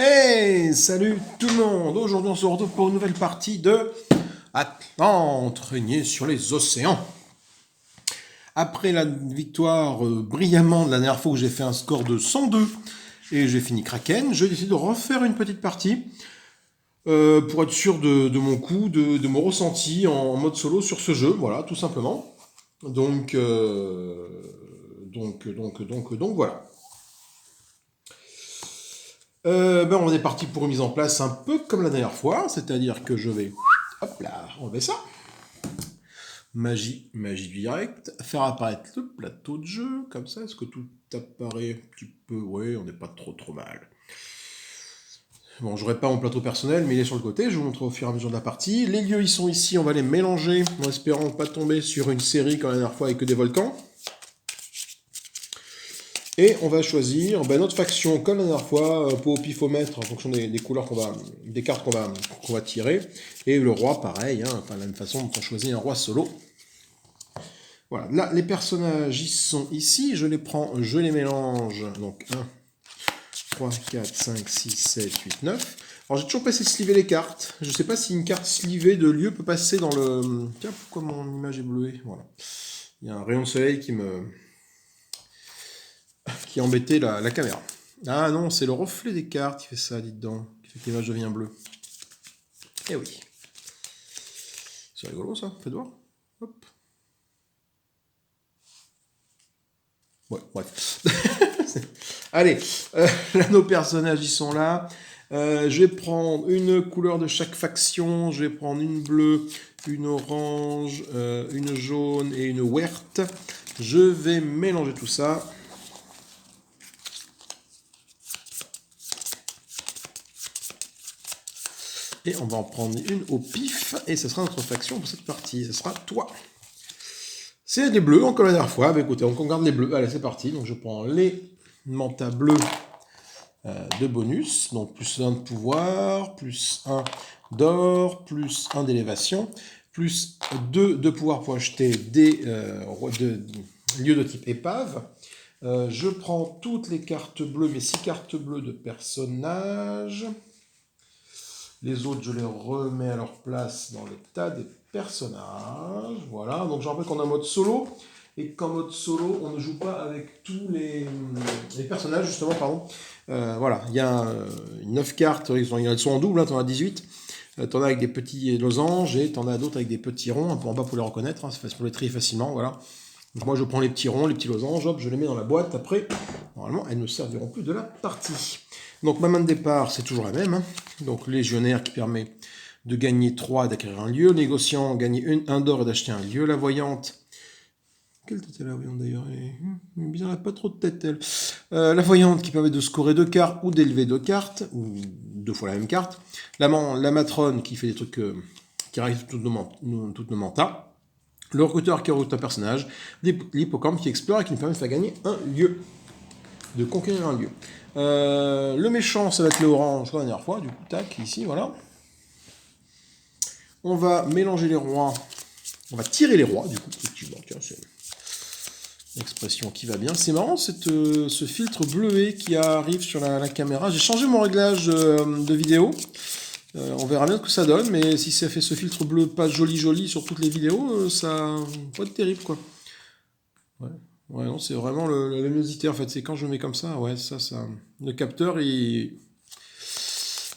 Hey, salut tout le monde! Aujourd'hui, on se retrouve pour une nouvelle partie de Atlante, régner sur les océans. Après la victoire brillamment de la dernière fois où j'ai fait un score de 102 et j'ai fini Kraken, je décide de refaire une petite partie pour être sûr de mon coup, de mon ressenti en mode solo sur ce jeu, voilà, tout simplement. Donc voilà. On est parti pour une mise en place un peu comme la dernière fois, c'est-à-dire que je vais, hop là, enlever ça. Magie du direct. Faire apparaître le plateau de jeu, comme ça. Est-ce que tout apparaît un petit peu? Oui, on n'est pas trop mal. Bon, j'aurai pas mon plateau personnel, mais il est sur le côté. Je vous montre au fur et à mesure de la partie. Les lieux, ils sont ici. On va les mélanger en espérant pas tomber sur une série comme la dernière fois avec que des volcans. Et on va choisir notre faction comme la dernière fois, pour au pifomètre en fonction des couleurs des cartes qu'on va tirer. Et le roi, pareil, de la même façon dont on choisit un roi solo. Voilà, là, les personnages, ils sont ici. Je les prends, je les mélange. Donc 1, 3, 4, 5, 6, 7, 8, 9. Alors j'ai toujours pas essayé de sliver les cartes. Je sais pas si une carte slivée de lieu peut passer dans le... Tiens, pourquoi mon image est bleuée? Voilà. Il y a un rayon de soleil qui embêtait la caméra. Ah non, c'est le reflet des cartes qui fait ça, dites donc, qui fait que l'image devient bleue. Eh oui. C'est rigolo ça, faites voir. Hop. Ouais, bref. Allez, là nos personnages ils sont là. Je vais prendre une couleur de chaque faction. Je vais prendre une bleue, une orange, une jaune et une verte. Je vais mélanger tout ça. Et on va en prendre une au pif. Et ce sera notre faction pour cette partie. Ce sera toi. C'est des bleus, encore la dernière fois. Bah, écoutez, on garde les bleus. Allez, c'est parti. Donc je prends les mantas bleus de bonus. Donc plus 1 de pouvoir, plus 1 d'or, plus 1 d'élévation, plus 2 de pouvoir pour acheter des lieux de type épave. Je prends toutes les cartes bleues, mes 6 cartes bleues de personnages. Les autres, je les remets à leur place dans l'état des personnages. Voilà, donc je rappelle qu'on a un mode solo, et qu'en mode solo, on ne joue pas avec tous les personnages, justement, pardon. Voilà, il y a 9 cartes, elles sont en double, tu en as 18. T'en as avec des petits losanges, et t'en as d'autres avec des petits ronds, un peu en bas pour les reconnaître, c'est facile pour les trier facilement, voilà. Donc moi je prends les petits ronds, les petits losanges, hop, je les mets dans la boîte, après, normalement, elles ne serviront plus de la partie. Donc ma main de départ, c'est toujours la même. Donc légionnaire qui permet de gagner 3 et d'acquérir un lieu. Négociant, gagner 1 d'or et d'acheter un lieu. La voyante... Quelle tête elle a, la voyante d'ailleurs? Elle n'a pas trop de tête, elle. La voyante qui permet de scorer 2 cartes ou d'élever 2 cartes, ou 2 fois la même carte. La matrone qui fait des trucs qui arrivent toutes nos mantas. Le recruteur qui recrute un personnage. L'hippocampe qui explore et qui nous permet de faire gagner un lieu. De conquérir un lieu. Le méchant, ça va être le orange, comme la dernière fois, du coup, tac, ici, voilà. On va mélanger les rois. On va tirer les rois, du coup, effectivement. Tiens, c'est une expression qui va bien. C'est marrant, ce filtre bleué qui arrive sur la caméra. J'ai changé mon réglage de vidéo. On verra bien ce que ça donne, mais si ça fait ce filtre bleu pas joli sur toutes les vidéos, ça va être terrible, quoi. Ouais. Ouais, non, c'est vraiment la luminosité, en fait. C'est quand je le mets comme ça, ouais, ça... Le capteur, il...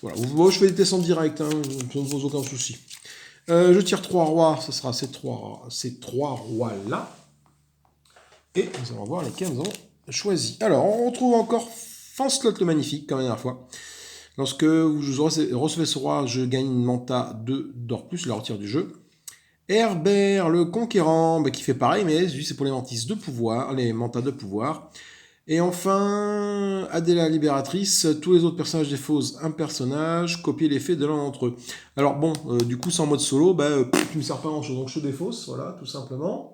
Voilà. Moi, je fais des tests en direct, ça ne pose aucun souci. Je tire 3 rois, ce sera ces trois rois-là. Et nous allons voir lesquels nous avons choisi. Alors, on retrouve encore Fancelot le Magnifique, comme la dernière fois. Lorsque vous recevez ce roi, je gagne une manta 2 d'or plus, je la retire du jeu. Herbert le Conquérant, qui fait pareil, mais lui c'est pour les mantis de pouvoir, les mantas de pouvoir. Et enfin, Adela Libératrice, tous les autres personnages défaussent un personnage, copier l'effet de l'un d'entre eux. Alors bon, du coup c'est en mode solo, tu me sers pas grand chose, donc je te défausse, voilà, tout simplement.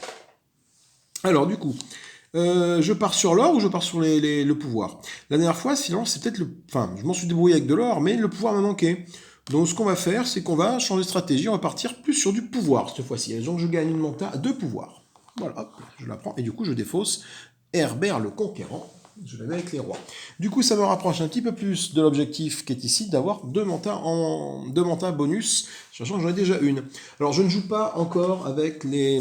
Alors du coup, je pars sur l'or ou je pars sur le pouvoir? La dernière fois, sinon, c'est peut-être le... Enfin, je m'en suis débrouillé avec de l'or, mais le pouvoir m'a manqué. Donc ce qu'on va faire, c'est qu'on va changer de stratégie, on va partir plus sur du pouvoir cette fois-ci. Donc je gagne une manta de pouvoir. Voilà, hop, je la prends, et du coup je défausse Herbert le Conquérant. Je la mets avec les rois. Du coup, ça me rapproche un petit peu plus de l'objectif qui est ici, d'avoir deux mantas bonus, sachant que j'en ai déjà une. Alors, je ne joue pas encore avec les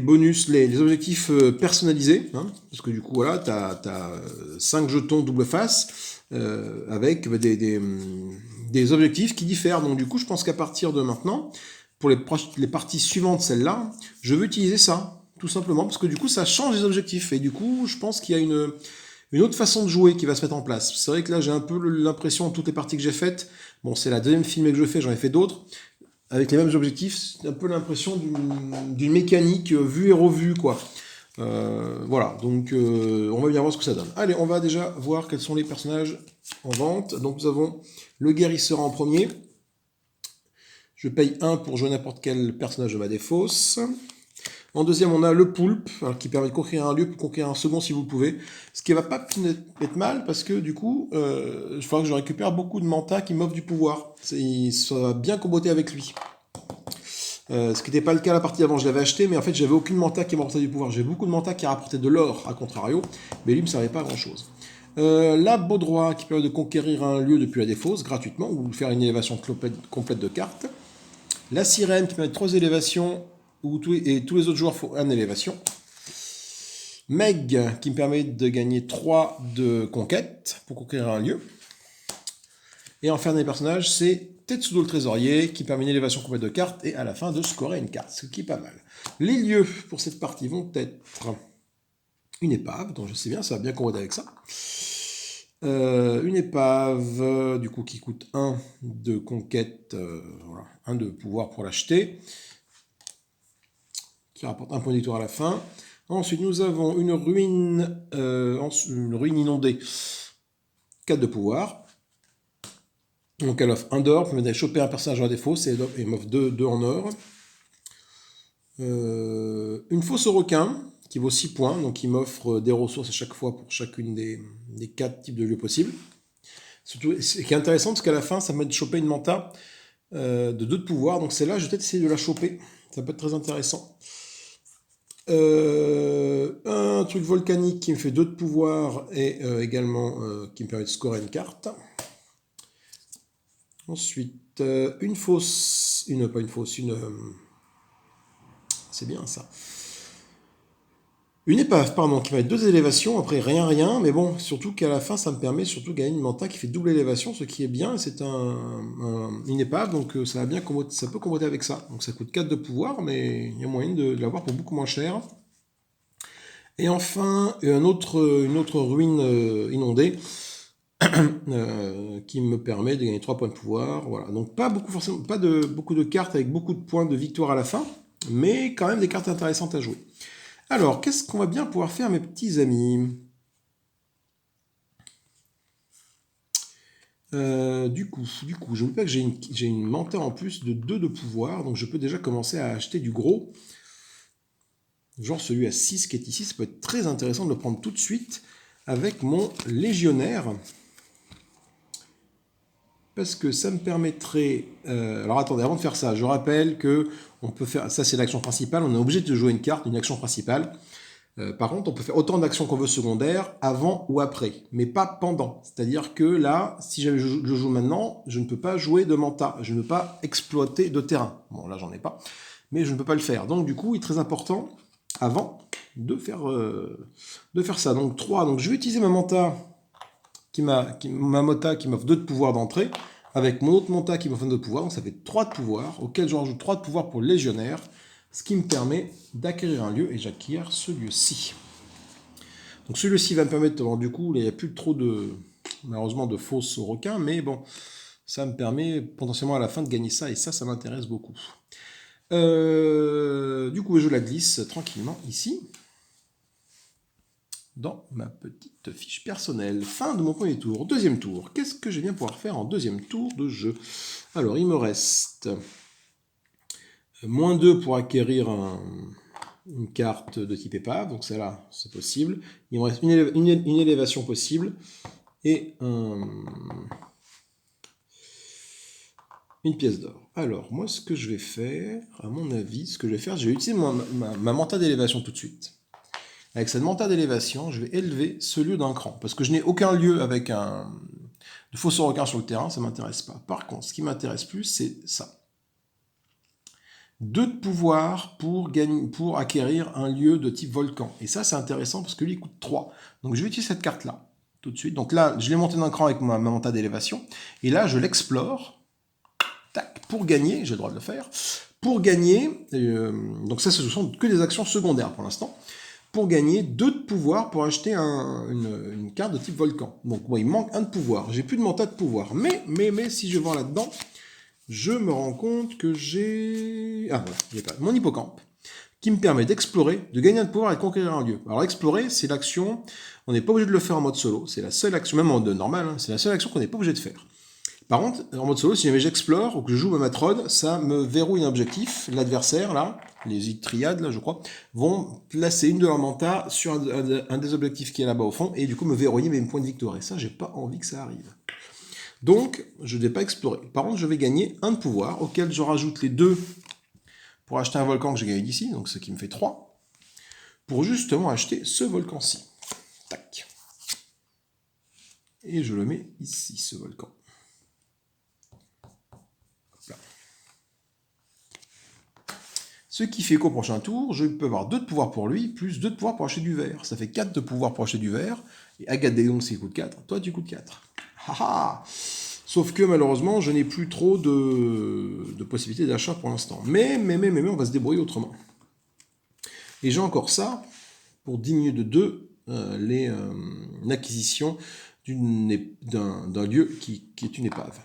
bonus, les objectifs personnalisés, hein, parce que du coup, voilà, tu as 5 jetons double face, avec des objectifs qui diffèrent. Donc, du coup, je pense qu'à partir de maintenant, pour les parties suivantes, celle-là, je veux utiliser ça, tout simplement, parce que du coup, ça change les objectifs. Et du coup, je pense qu'il y a une autre façon de jouer qui va se mettre en place. C'est vrai que là, j'ai un peu l'impression, toutes les parties que j'ai faites, bon, c'est la deuxième filmée que je fais, j'en ai fait d'autres, avec les mêmes objectifs, c'est un peu l'impression d'une mécanique vue et revue, quoi. Voilà, donc on va bien voir ce que ça donne. Allez, on va déjà voir quels sont les personnages en vente. Donc nous avons le guérisseur en premier. Je paye 1 pour jouer n'importe quel personnage de ma défausse. En deuxième, on a le poulpe, alors, qui permet de conquérir un lieu pour conquérir un second si vous le pouvez. Ce qui ne va pas être mal, parce que du coup, il faudra que je récupère beaucoup de mantas qui m'offrent du pouvoir. Ça va bien comboter avec lui. Ce qui n'était pas le cas la partie d'avant, je l'avais acheté, mais en fait, j'avais aucune manta qui m'apportait du pouvoir. J'avais beaucoup de mantas qui rapportaient de l'or, à contrario, mais lui ne me servait pas à grand chose. La Baudroie qui permet de conquérir un lieu depuis la défausse gratuitement, ou faire une élévation complète de cartes. La Sirène qui permet 3 élévations, et tous les autres joueurs font 1 élévation. Meg qui me permet de gagner 3 de conquête pour conquérir un lieu. Et enfin, des personnages, c'est Tetsudo le trésorier qui permet une élévation complète de cartes et à la fin de scorer une carte, ce qui est pas mal. Les lieux pour cette partie vont être une épave, donc je sais bien, ça va bien combattre avec ça. Une épave, du coup, qui coûte 1 de conquête, voilà, 1 de pouvoir pour l'acheter, qui rapporte 1 point de victoire à la fin. Ensuite, nous avons une ruine inondée, 4 de pouvoir. Donc elle offre 1 d'or, vous pouvez d'aller choper un personnage en défaut, et m'offre 2 en or. Une fosse au requin, qui vaut 6 points, donc il m'offre des ressources à chaque fois pour chacune des 4 types de lieux possibles. Surtout, ce qui est intéressant, parce qu'à la fin, ça me met de choper une manta de 2 de pouvoir, donc celle-là, je vais peut-être essayer de la choper, ça peut être très intéressant. Un truc volcanique qui me fait 2 de pouvoir, et également qui me permet de scorer une carte. Ensuite, une fosse, pas une fosse, c'est bien ça. Une épave, pardon, qui va être 2 élévations, après rien, mais bon, surtout qu'à la fin, ça me permet surtout de gagner une manta qui fait double élévation, ce qui est bien, c'est une épave, donc ça va bien ça peut comboter avec ça. Donc ça coûte 4 de pouvoir, mais il y a moyen de l'avoir pour beaucoup moins cher. Et enfin, une autre ruine inondée, qui me permet de gagner 3 points de pouvoir. Voilà. Donc pas beaucoup de cartes avec beaucoup de points de victoire à la fin, mais quand même des cartes intéressantes à jouer. Alors, qu'est-ce qu'on va bien pouvoir faire, mes petits amis? Du coup, je n'oublie pas que j'ai une manta en plus de 2 de pouvoir, donc je peux déjà commencer à acheter du gros. Genre celui à 6 qui est ici, ça peut être très intéressant de le prendre tout de suite avec mon légionnaire. Parce que ça me permettrait... alors attendez, avant de faire ça, je rappelle que on peut faire... Ça c'est l'action principale, on est obligé de jouer une carte, une action principale. Par contre, on peut faire autant d'actions qu'on veut secondaires avant ou après, mais pas pendant. C'est-à-dire que là, si je joue maintenant, je ne peux pas jouer de manta, je ne peux pas exploiter de terrain. Bon, là j'en ai pas, mais je ne peux pas le faire. Donc du coup, il est très important, avant, de faire ça. Donc 3, donc je vais utiliser ma manta ma mota qui m'offre 2 de pouvoir d'entrée, avec mon autre mota qui m'offre 2 de pouvoir, donc ça fait 3 de pouvoir, auquel je rajoute 3 de pouvoir pour le légionnaire, ce qui me permet d'acquérir un lieu, et j'acquiers ce lieu-ci. Donc celui-ci va me permettre, alors, du coup, il n'y a plus trop malheureusement, de fausses requins, mais bon, ça me permet potentiellement à la fin de gagner ça, et ça m'intéresse beaucoup. Du coup, je la glisse tranquillement ici, dans ma petite fiche personnelle. Fin de mon premier tour. Deuxième tour. Qu'est-ce que je viens pouvoir faire en deuxième tour de jeu? Alors, il me reste -2 pour acquérir une carte de type épave. Donc celle-là, c'est possible. Il me reste une élévation possible et une pièce d'or. Alors, moi, ce que je vais faire, à mon avis, je vais utiliser ma manta d'élévation tout de suite. avec cette manta d'élévation, je vais élever ce lieu d'un cran. Parce que je n'ai aucun lieu avec de faux requin sur le terrain, ça ne m'intéresse pas. Par contre, ce qui m'intéresse plus, c'est ça. 2 de pouvoir pour acquérir un lieu de type volcan. Et ça, c'est intéressant parce que lui, il coûte 3. Donc je vais utiliser cette carte-là, tout de suite. Donc là, je l'ai monté d'un cran avec ma manta d'élévation. Et là, je l'explore. Tac, pour gagner, j'ai le droit de le faire. Pour gagner, donc ça, ce sont que des actions secondaires pour l'instant. Pour gagner 2 de pouvoir pour acheter une carte de type volcan. Donc moi, il manque 1 de pouvoir. J'ai plus de manta de pouvoir. Mais si je vends là-dedans, je me rends compte que j'ai... Ah voilà, j'ai pas mon hippocampe, qui me permet d'explorer, de gagner un pouvoir et de conquérir un lieu. Alors explorer, c'est l'action, on n'est pas obligé de le faire en mode solo, c'est la seule action, même en mode normal, hein, c'est la seule action qu'on n'est pas obligé de faire. Par contre, en mode solo, si jamais j'explore ou que je joue ma matrone, ça me verrouille un objectif. L'adversaire, là, les triades, là, je crois, vont placer une de leurs mantas sur un des objectifs qui est là-bas au fond, et du coup me verrouiller mes points de victoire. Et ça, j'ai pas envie que ça arrive. Donc, je ne vais pas explorer. Par contre, je vais gagner 1 de pouvoir, auquel je rajoute les 2 pour acheter un volcan que j'ai gagné d'ici, donc ce qui me fait 3, pour justement acheter ce volcan-ci. Tac. Et je le mets ici, ce volcan. Là. Ce qui fait qu'au prochain tour, je peux avoir 2 de pouvoir pour lui, plus 2 de pouvoir pour acheter du verre. Ça fait 4 de pouvoir pour acheter du verre. Et Agathe Dégon, s'il coûte 4, toi tu coûtes 4. Haha. Sauf que malheureusement, je n'ai plus trop de possibilités d'achat pour l'instant. Mais, on va se débrouiller autrement. Et j'ai encore ça, pour diminuer de 2 l'acquisition d'un lieu qui est une épave.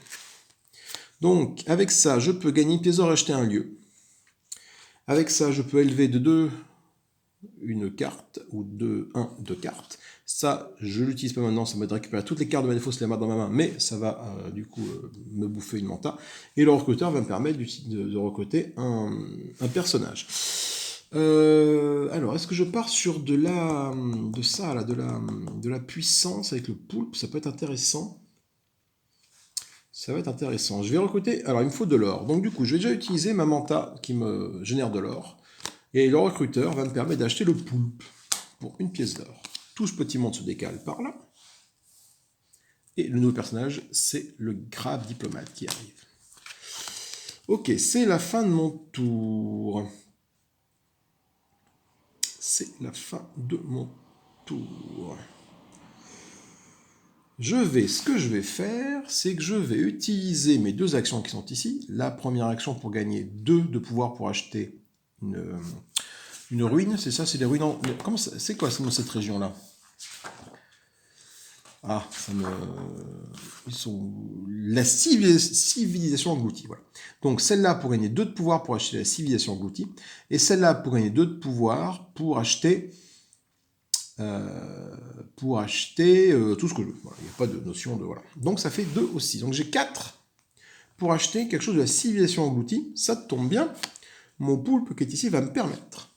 Donc, avec ça, je peux gagner une pièce d'or et acheter un lieu. Avec ça, je peux élever de 2 une carte, ou 2 cartes. Ça, je l'utilise pas maintenant, ça va de récupérer toutes les cartes de ma défausse, les mettre dans ma main, mais ça va du coup me bouffer une manta. Et le recruteur va me permettre de recruter un personnage. Alors, est-ce que je pars sur de la puissance avec le poulpe? Ça peut être intéressant. Ça va être intéressant. Je vais recruter... Alors, il me faut de l'or. Donc, du coup, je vais déjà utiliser ma manta qui me génère de l'or. Et le recruteur va me permettre d'acheter le poulpe pour 1 pièce d'or. Tout ce petit monde se décale par là. Et le nouveau personnage, c'est le grave diplomate qui arrive. Ok, c'est la fin de mon tour. C'est la fin de mon tour. Ce que je vais faire, c'est que je vais utiliser mes 2 actions qui sont ici. La première action pour gagner 2 de pouvoir pour acheter une ruine, c'est ça, c'est des ruines. C'est quoi cette région-là? Ah, ils sont la civilisation engloutie. Voilà. Donc celle-là pour gagner 2 de pouvoir pour acheter la civilisation engloutie, et celle-là pour gagner 2 de pouvoir pour acheter tout ce que je veux. Voilà. Il n'y a pas de notion de... Voilà. Donc ça fait 2 aussi. Donc j'ai 4 pour acheter quelque chose de la civilisation engloutie. Ça tombe bien. Mon poulpe qui est ici va me permettre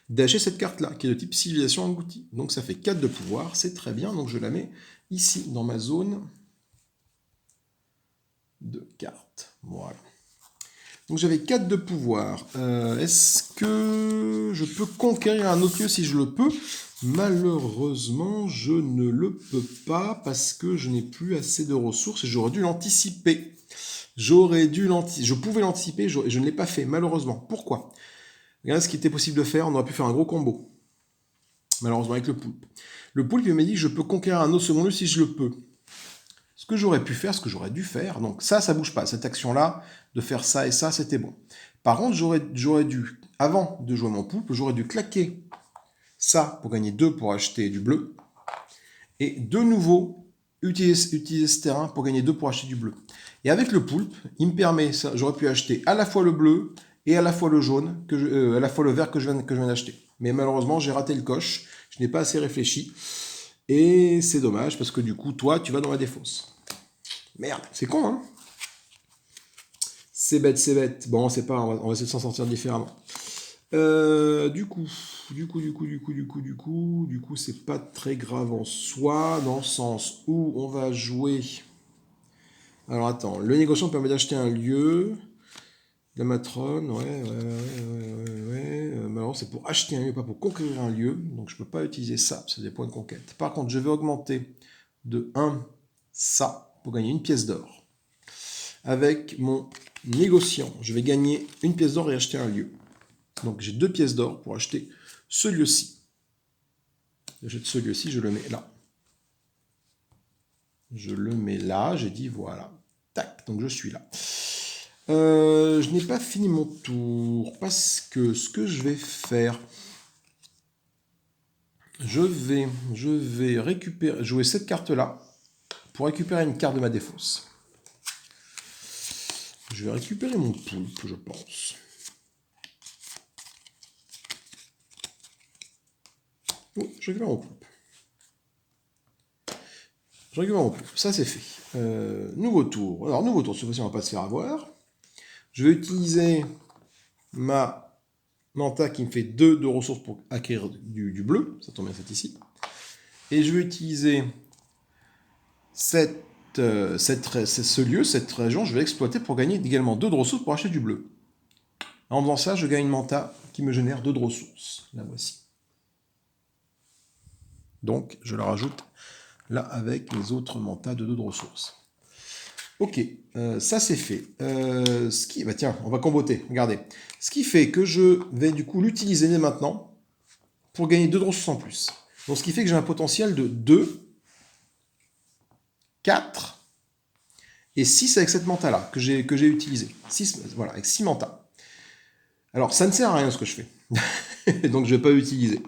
d'acheter cette carte-là, qui est de type civilisation engloutie. Donc ça fait 4 de pouvoir, c'est très bien. Donc je la mets ici, dans ma zone de cartes. Voilà. Donc j'avais 4 de pouvoir. Est-ce que je peux conquérir un autre lieu si je le peux? Malheureusement, je ne le peux pas parce que je n'ai plus assez de ressources et j'aurais dû l'anticiper. Je pouvais l'anticiper et je ne l'ai pas fait, malheureusement. Pourquoi? Regardez ce qui était possible de faire, on aurait pu faire un gros combo. Malheureusement avec le poulpe. Le poulpe, il m'a dit que je peux conquérir un autre second lieu si je le peux. Ce que j'aurais pu faire, ce que j'aurais dû faire, donc ça bouge pas. Cette action-là, de faire ça et ça, c'était bon. Par contre, j'aurais dû, avant de jouer mon poulpe, j'aurais dû claquer ça pour gagner 2 pour acheter du bleu. Et de nouveau, utiliser ce terrain pour gagner 2 pour acheter du bleu. Et avec le poulpe, il me permet, j'aurais pu acheter à la fois le bleu et à la fois le jaune, à la fois le vert que je viens d'acheter. Mais malheureusement, j'ai raté le coche, je n'ai pas assez réfléchi. Et c'est dommage, parce que du coup, toi, tu vas dans la défausse. Merde, c'est con, hein? C'est bête, c'est bête. Bon, c'est pas, on va essayer de s'en sortir différemment. Du coup, c'est pas très grave en soi, dans le sens où on va jouer... Alors attends, le négociant permet d'acheter un lieu. La matrone, ouais. Alors c'est pour acheter un lieu, pas pour conquérir un lieu. Donc je ne peux pas utiliser ça, c'est des points de conquête. Par contre, je vais augmenter de 1 ça pour gagner une pièce d'or. Avec mon négociant, je vais gagner une pièce d'or et acheter un lieu. Donc j'ai 2 pièces d'or pour acheter ce lieu-ci. J'achète ce lieu-ci, je le mets là. Je le mets là, j'ai dit voilà. Tac, donc je suis là. Je n'ai pas fini mon tour parce que ce que je vais faire, je vais récupérer, jouer cette carte-là pour récupérer une carte de ma défausse. Je vais récupérer mon poulpe, je pense. Oh, je récupère mon poulpe. Je récupère mon poulpe. Ça, c'est fait. Nouveau tour. Alors, nouveau tour. Cette fois-ci, on ne va pas se faire avoir. Je vais utiliser ma manta qui me fait 2 de ressources pour acquérir du bleu. Ça tombe bien, c'est ici. Et je vais utiliser ce lieu, cette région, je vais l'exploiter pour gagner également 2 de ressources pour acheter du bleu. En faisant ça, je gagne une manta qui me génère 2 de ressources. La voici. Donc, je la rajoute là avec les autres mantas de 2 de ressources. Ok, ça c'est fait. Tiens, on va comboter, regardez. Ce qui fait que je vais du coup l'utiliser dès maintenant pour gagner 2 de ressources en plus. Donc ce qui fait que j'ai un potentiel de 2, 4 et 6 avec cette manta-là que j'ai utilisée. 6, voilà, avec 6 mantas. Alors ça ne sert à rien ce que je fais. Donc je ne vais pas l'utiliser.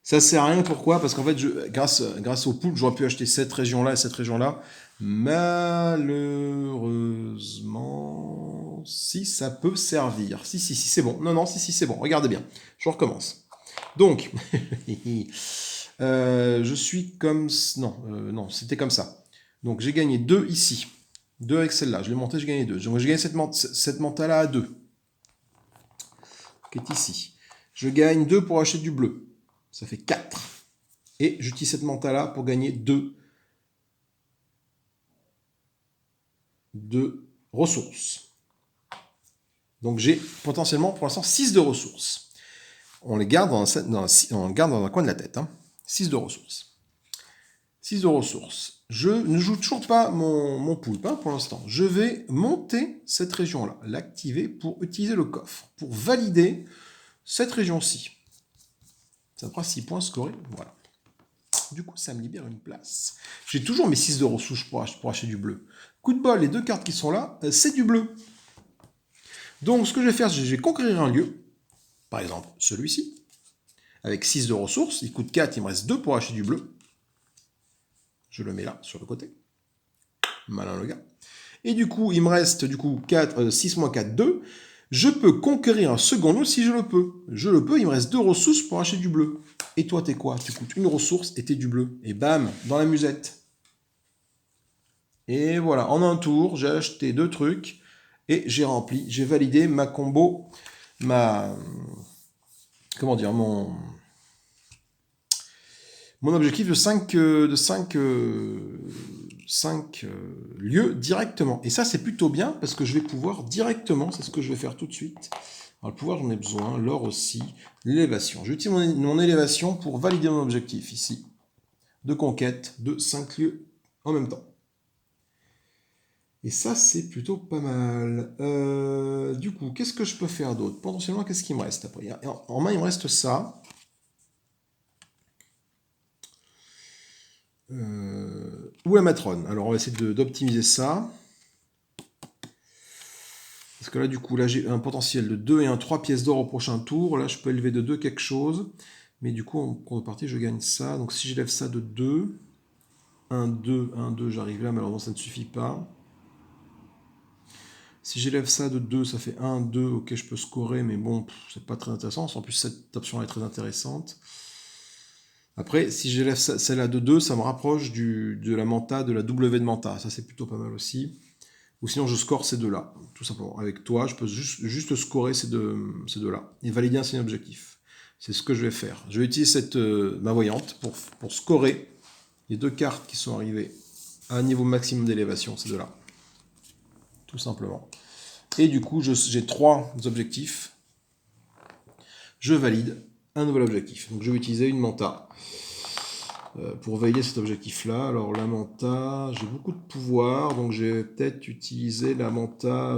Ça ne sert à rien, pourquoi? Parce qu'en fait, grâce au pool, j'aurais pu acheter cette région-là et cette région-là. Malheureusement, si ça peut servir. Si, c'est bon. Non, si, c'est bon. Regardez bien. Je recommence. Donc, je suis comme... Non, c'était comme ça. Donc, j'ai gagné 2 ici. 2 avec celle-là. Je l'ai monté, j'ai gagné 2. Donc, j'ai gagné cette manta-là à 2. Qui est ici. Je gagne 2 pour acheter du bleu. Ça fait 4. Et j'utilise cette manta-là pour gagner 2 de ressources. Donc j'ai potentiellement pour l'instant 6 de ressources. On les garde dans un coin de la tête. 6 de ressources. 6 de ressources. Je ne joue toujours pas mon poulpe pour l'instant. Je vais monter cette région-là, l'activer pour utiliser le coffre, pour valider cette région-ci. Ça fera 6 points scorés. Voilà. Du coup, ça me libère une place. J'ai toujours mes 6 de ressources pour acheter du bleu. Coup de bol, les 2 cartes qui sont là, c'est du bleu. Donc, ce que je vais faire, c'est que je vais conquérir un lieu. Par exemple, celui-ci. Avec 6 de ressources. Il coûte 4, il me reste 2 pour acheter du bleu. Je le mets là, sur le côté. Malin le gars. Et du coup, il me reste 6 moins 4, 2. Je peux conquérir un second lieu si je le peux. Je le peux, il me reste 2 ressources pour acheter du bleu. Et toi, t'es quoi? Tu coûtes une ressource et t'es du bleu. Et bam, dans la musette. Et voilà, en un tour, j'ai acheté 2 trucs et j'ai rempli, j'ai validé ma combo, mon objectif de 5 lieux directement. Et ça, c'est plutôt bien parce que je vais pouvoir directement, c'est ce que je vais faire tout de suite. Alors, le pouvoir, j'en ai besoin, l'or aussi, l'élévation. J'utilise mon élévation pour valider mon objectif ici, de conquête de 5 lieux en même temps. Et ça, c'est plutôt pas mal. Du coup, qu'est-ce que je peux faire d'autre? Potentiellement, qu'est-ce qu'il me reste après? En main, il me reste ça. Ou la matrone. Alors, on va essayer d'optimiser ça. Parce que là, du coup, là, j'ai un potentiel de 2 et 3 pièces d'or au prochain tour. Là, je peux élever de 2 quelque chose. Mais du coup, en contrepartie, je gagne ça. Donc, si j'élève ça de 2, 1, 2, 1, 2, j'arrive là. Malheureusement, ça ne suffit pas. Si j'élève ça de 2, ça fait 1, 2, ok, je peux scorer, mais bon, c'est pas très intéressant. En plus, cette option est très intéressante. Après, si j'élève celle-là de 2, ça me rapproche de la manta, de la W de manta. Ça, c'est plutôt pas mal aussi. Ou sinon, je score ces deux-là, tout simplement. Avec toi, je peux juste scorer ces deux-là et valider un signe objectif. C'est ce que je vais faire. Je vais utiliser ma voyante pour scorer les 2 cartes qui sont arrivées à un niveau maximum d'élévation, ces deux-là. Tout simplement. Et du coup, j'ai 3 objectifs. Je valide un nouvel objectif. Donc je vais utiliser une manta pour valider cet objectif-là. Alors la manta, j'ai beaucoup de pouvoir, donc je vais peut-être utiliser la manta...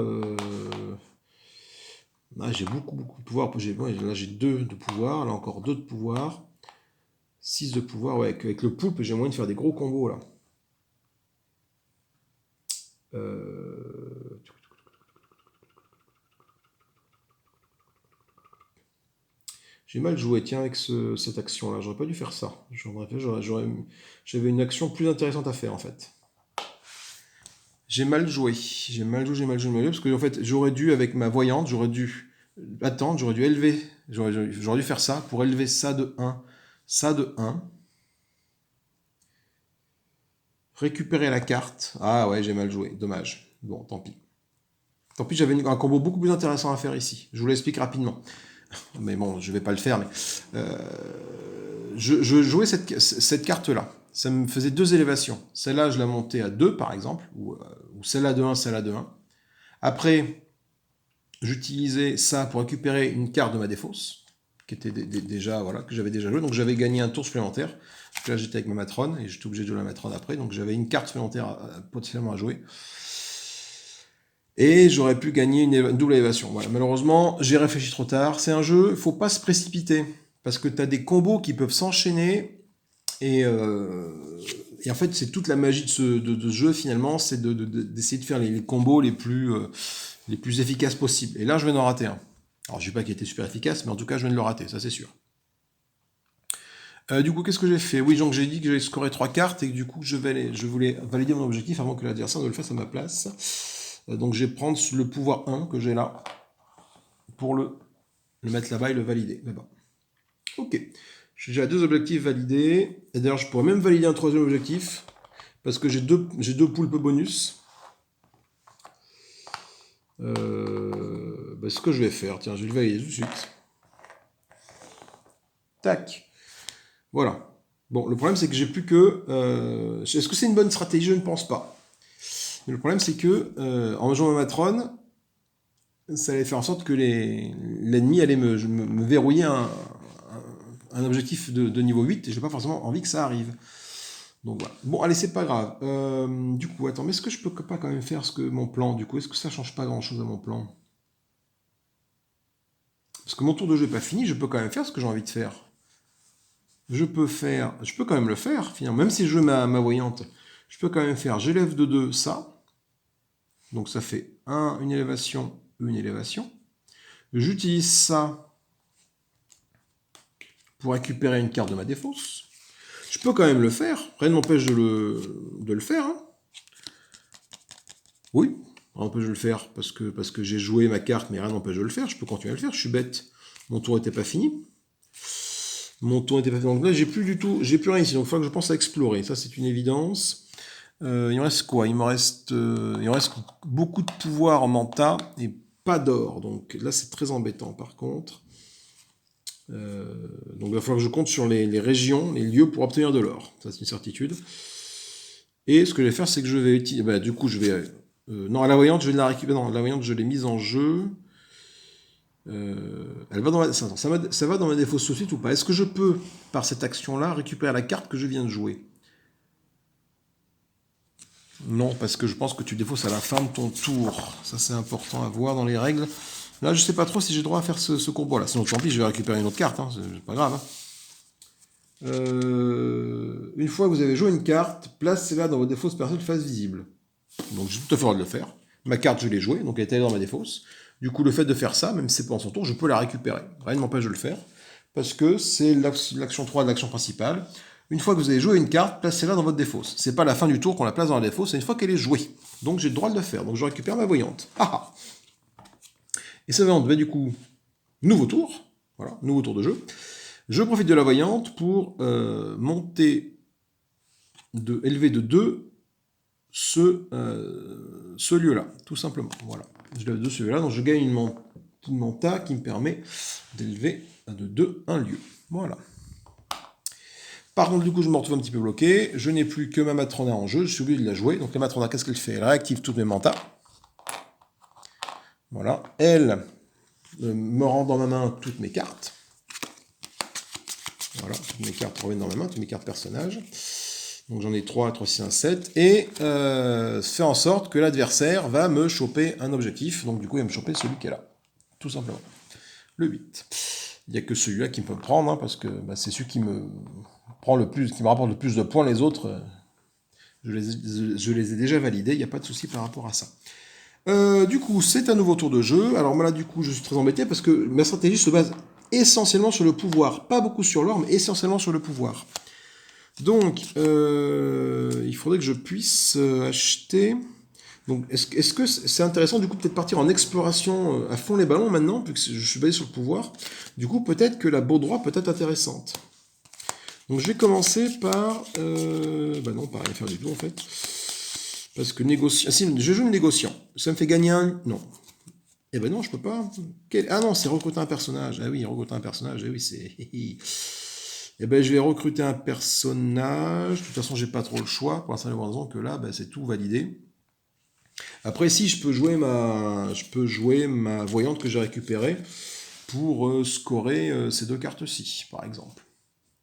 j'ai beaucoup de pouvoir. Là j'ai 2 de pouvoir, là encore 2 de pouvoir. 6 de pouvoir, ouais, avec le poulpe, j'ai moyen de faire des gros combos là. J'ai mal joué, tiens, avec cette action-là. J'aurais pas dû faire ça. J'avais une action plus intéressante à faire, en fait. J'ai mal joué. J'ai mal joué, parce que, en fait, j'aurais dû, avec ma voyante, j'aurais dû attendre, j'aurais dû élever. J'aurais dû faire ça pour élever ça de 1, ça de 1. Récupérer la carte. Ah ouais, j'ai mal joué. Dommage. Bon, tant pis. Tant pis, j'avais un combo beaucoup plus intéressant à faire ici. Je vous l'explique rapidement. Mais bon, je vais pas le faire, mais... je jouais cette carte-là. Ça me faisait 2 élévations. Celle-là, je la montais à 2, par exemple, ou celle-là de 1, celle-là de 1. Après, j'utilisais ça pour récupérer une carte de ma défausse, qui était déjà, voilà, que j'avais déjà joué. Donc j'avais gagné un tour supplémentaire. Parce que là, j'étais avec ma matrone, et j'étais obligé de jouer la matrone après. Donc j'avais une carte supplémentaire potentiellement à jouer. Et j'aurais pu gagner une double élévation. Voilà. Malheureusement, j'ai réfléchi trop tard. C'est un jeu, il faut pas se précipiter. Parce que tu as des combos qui peuvent s'enchaîner. Et en fait, c'est toute la magie de ce jeu, finalement, c'est d'essayer de faire les combos les plus efficaces possibles. Et là, je viens d'en rater un. Alors, je ne dis pas qu'il était super efficace, mais en tout cas, je viens de le rater, ça c'est sûr. Du coup, qu'est-ce que j'ai fait? Oui, donc j'ai dit que j'allais scorer 3 cartes et que du coup, je voulais valider mon objectif avant que l'adversaire ne le fasse à ma place. Donc je vais prendre le pouvoir 1 que j'ai là pour le mettre là-bas et le valider là-bas. Ok. J'ai déjà 2 objectifs validés. Et d'ailleurs, je pourrais même valider un 3e objectif. Parce que j'ai deux poulpes bonus. Ce que je vais faire, tiens, je vais le valider tout de suite. Tac. Voilà. Bon, le problème, c'est que j'ai plus que... Est-ce que c'est une bonne stratégie? Je ne pense pas. Mais le problème, c'est que, en jouant ma matrone, ça allait faire en sorte que l'ennemi allait me verrouiller un objectif de niveau 8, et je n'ai pas forcément envie que ça arrive. Donc voilà. Bon, allez, c'est pas grave. Du coup, attends, mais est-ce que je peux pas quand même faire mon plan, du coup? Est-ce que ça change pas grand-chose à mon plan? Parce que mon tour de jeu n'est pas fini, je peux quand même faire ce que j'ai envie de faire. Je peux quand même le faire, finalement, même si je joue ma voyante. Je peux quand même faire, j'élève de 2 ça. Donc ça fait une élévation, une élévation. J'utilise ça pour récupérer une carte de ma défausse. Je peux quand même le faire, rien ne m'empêche de le faire. Hein. Oui, rien n'empêche de le faire parce que j'ai joué ma carte, mais rien n'empêche de le faire. Je peux continuer à le faire, je suis bête. Mon tour n'était pas fini. Donc là, j'ai plus rien ici. Donc il faut que je pense à explorer. Ça, c'est une évidence. Il me reste quoi? Il me reste beaucoup de pouvoir en manta et pas d'or. Donc là, c'est très embêtant par contre. Donc il va falloir que je compte sur les régions, les lieux pour obtenir de l'or. Ça, c'est une certitude. Et ce que je vais faire, c'est que je vais utiliser... du coup, je vais... non, à la voyante, je vais la récupérer. Non, la voyante, je l'ai mise en jeu. Elle va dans ça va dans ma défausse tout de suite ou pas? Est-ce que je peux, par cette action-là, récupérer la carte que je viens de jouer? Non, parce que je pense que tu défausses à la fin de ton tour. Ça, c'est important à voir dans les règles. Là, je sais pas trop si j'ai droit à faire ce combo-là. Sinon, tant pis, je vais récupérer une autre carte. Hein. C'est pas grave. Hein. Une fois que vous avez joué une carte, placez-la dans votre défausse personnelle face visible. Donc, j'ai tout à fait le droit de le faire. Ma carte, je l'ai jouée, donc elle était dans ma défausse. Du coup, le fait de faire ça, même si c'est pas en son tour, je peux la récupérer. Rien ne m'empêche de le faire. Parce que c'est l'action 3 de l'action principale. Une fois que vous avez joué une carte, placez-la dans votre défausse. C'est pas la fin du tour qu'on la place dans la défausse, c'est une fois qu'elle est jouée. Donc j'ai le droit de le faire. Donc je récupère ma voyante. Ah ah. Et cette voyante, du coup, nouveau tour. Voilà, nouveau tour de jeu. Je profite de la voyante pour élever de 2 ce lieu-là, tout simplement. Voilà. Je lève de celui-là, donc je gagne une manta qui me permet d'élever de 2 un lieu. Voilà. Par contre, du coup, je me retrouve un petit peu bloqué. Je n'ai plus que ma Matrona en jeu. Je suis obligé de la jouer. Donc la Matrona, qu'est-ce qu'elle fait? Elle réactive toutes mes mantas. Voilà. Elle me rend dans ma main toutes mes cartes. Voilà, toutes mes cartes reviennent dans ma main, toutes mes cartes personnages. Donc j'en ai 3, 3, 6, 1, 7. Et fait en sorte que l'adversaire va me choper un objectif. Donc du coup, il va me choper celui qui est là. Tout simplement. Le 8. Il n'y a que celui-là qui peut me prendre, hein, parce que bah, c'est celui qui me prend le plus, qui me rapporte le plus de points. Les autres, je les ai déjà validés. Il n'y a pas de souci par rapport à ça. Du coup, c'est un nouveau tour de jeu. Alors moi là, du coup, je suis très embêté parce que ma stratégie se base essentiellement sur le pouvoir. Pas beaucoup sur l'or, mais essentiellement sur le pouvoir. Donc, il faudrait que je puisse acheter... Donc, est-ce que c'est intéressant, du coup, peut-être partir en exploration à fond les ballons maintenant, puisque je suis basé sur le pouvoir. Du coup, peut-être que la beau droit peut être intéressante. Donc, je vais commencer par... bah non, pas rien faire du tout, en fait. Parce que négociant... Ah, si, je joue le négociant. Ça me fait gagner un... Non. Eh ben non, je peux pas. Ah non, c'est recruter un personnage. Ah oui, recruter un personnage. Ah oui, c'est... Eh ben, je vais recruter un personnage. De toute façon, j'ai pas trop le choix. Pour la simple raison que là, ben, c'est tout validé. Après, si je peux jouer ma voyante que j'ai récupérée pour scorer ces deux cartes-ci, par exemple.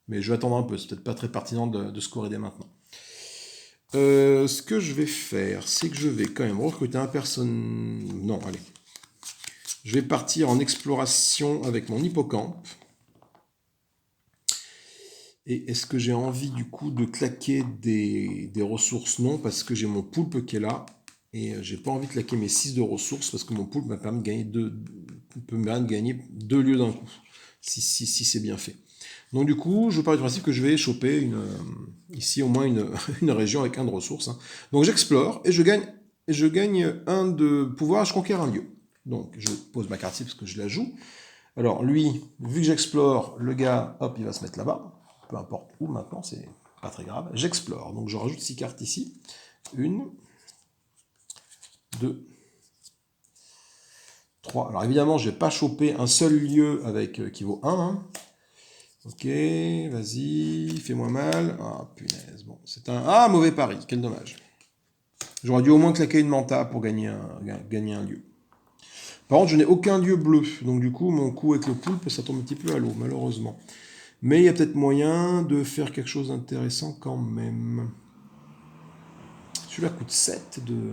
Mais je vais attendre un peu. C'est peut-être pas très pertinent de scorer dès maintenant. Ce que je vais faire, c'est que je vais quand même recruter un personnage. Non, allez. Je vais partir en exploration avec mon hippocampe. Et est-ce que j'ai envie du coup de claquer des ressources? Non, parce que j'ai mon poulpe qui est là. Et j'ai pas envie de claquer mes 6 de ressources parce que mon poulpe m'a permis de gagner peut me permettre de gagner 2 lieux d'un coup. Si c'est bien fait. Donc du coup, je pars du principe que je vais choper ici au moins une région avec un de ressources. Hein. Donc j'explore et je gagne un de pouvoir, je conquiers un lieu. Donc je pose ma carte ici parce que je la joue. Alors lui, vu que j'explore, le gars, hop, il va se mettre là-bas. Peu importe où maintenant, c'est pas très grave. J'explore, donc je rajoute 6 cartes ici. 1, 2, 3. Alors évidemment, je vais pas choper un seul lieu avec qui vaut 1. Hein. Ok, vas-y, fais-moi mal. Ah, punaise, bon, c'est un... Ah, mauvais pari, quel dommage. J'aurais dû au moins claquer une manta pour gagner un lieu. Par contre, je n'ai aucun lieu bleu, donc du coup, mon coup avec le poulpe, ça tombe un petit peu à l'eau, malheureusement. Mais il y a peut-être moyen de faire quelque chose d'intéressant quand même. Celui-là coûte 7 de...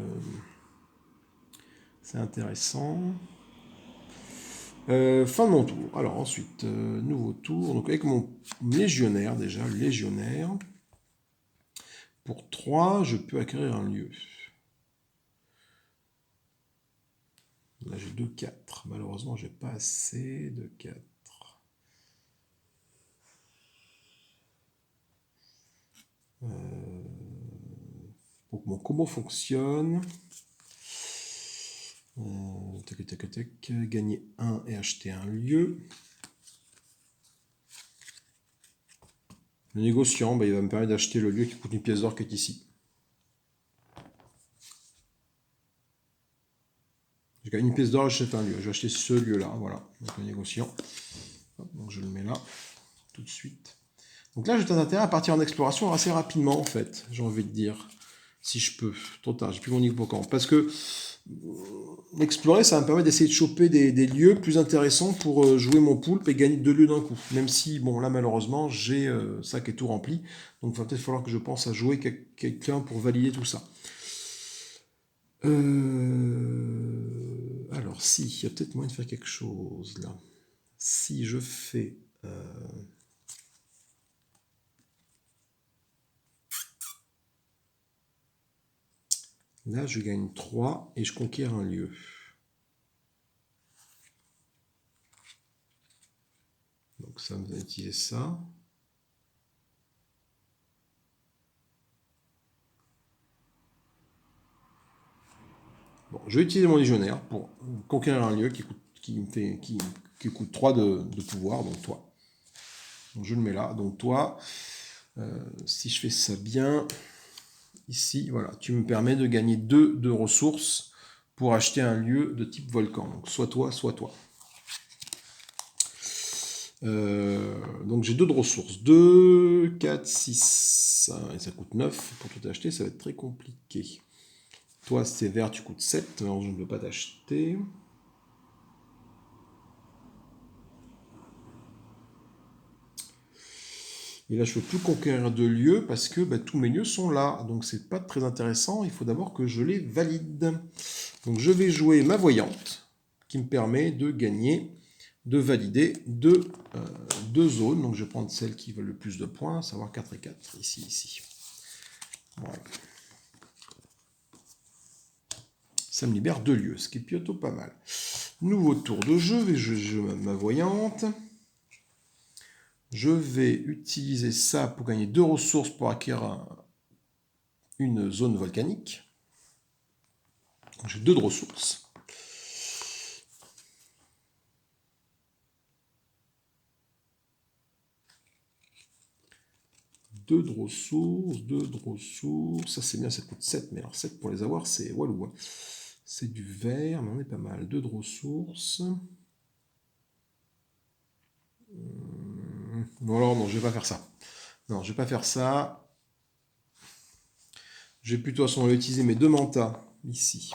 C'est intéressant. Fin de mon tour. Alors ensuite, nouveau tour. Donc avec mon légionnaire déjà, le légionnaire. Pour 3, je peux acquérir un lieu. Là j'ai 2, 4. Malheureusement, j'ai pas assez de 4. Pour que mon combo fonctionne. Tac, tac, tac, gagner 1 et acheter un lieu. Le négociant, bah, il va me permettre d'acheter le lieu qui coûte une pièce d'or qui est ici. J'ai gagné une pièce d'or, j'achète un lieu. Je vais acheter ce lieu-là, voilà. Donc le négociant. Donc je le mets là, tout de suite. Donc là, j'ai intérêt à partir en exploration assez rapidement, en fait, j'ai envie de dire. Si je peux. Trop tard, j'ai plus mon hippocampe. Parce que explorer, ça va me permettre d'essayer de choper des lieux plus intéressants pour jouer mon poulpe et gagner 2 lieux d'un coup. Même si, bon, là, malheureusement, j'ai ça qui est tout rempli. Donc, il va peut-être falloir que je pense à jouer quelqu'un pour valider tout ça. Alors, si, il y a peut-être moyen de faire quelque chose, là. Si je fais... Là, je gagne 3 et je conquiers un lieu. Donc ça me va utiliser ça. Bon, je vais utiliser mon légionnaire pour conquérir un lieu qui coûte 3 de pouvoir, donc toi. Donc je le mets là. Donc toi, si je fais ça bien, ici, voilà, tu me permets de gagner 2 de ressources pour acheter un lieu de type volcan. Donc soit toi, soit toi. Donc j'ai 2 de ressources. 2, 4, 6. Et ça coûte 9 pour tout acheter, ça va être très compliqué. Toi, c'est vert, tu coûtes 7. Alors je ne peux pas t'acheter. Et là, je ne peux plus conquérir de lieux parce que bah, tous mes lieux sont là. Donc, c'est pas très intéressant. Il faut d'abord que je les valide. Donc, je vais jouer ma voyante qui me permet de gagner, de valider deux zones. Donc, je vais prendre celles qui veulent le plus de points, à savoir 4 et 4, ici. Voilà. Ça me libère 2 lieux, ce qui est plutôt pas mal. Nouveau tour de jeu, je vais jouer ma voyante. Je vais utiliser ça pour gagner 2 ressources pour acquérir une zone volcanique. J'ai 2 de ressources. Deux de ressources. Ça c'est bien, ça coûte 7, mais alors 7 pour les avoir, c'est walou. Hein. C'est du vert, mais on est pas mal. 2 de ressources. Non, alors non, je vais pas faire ça. Non, je vais pas faire ça. Je vais plutôt à ce moment utiliser mes 2 mantas ici.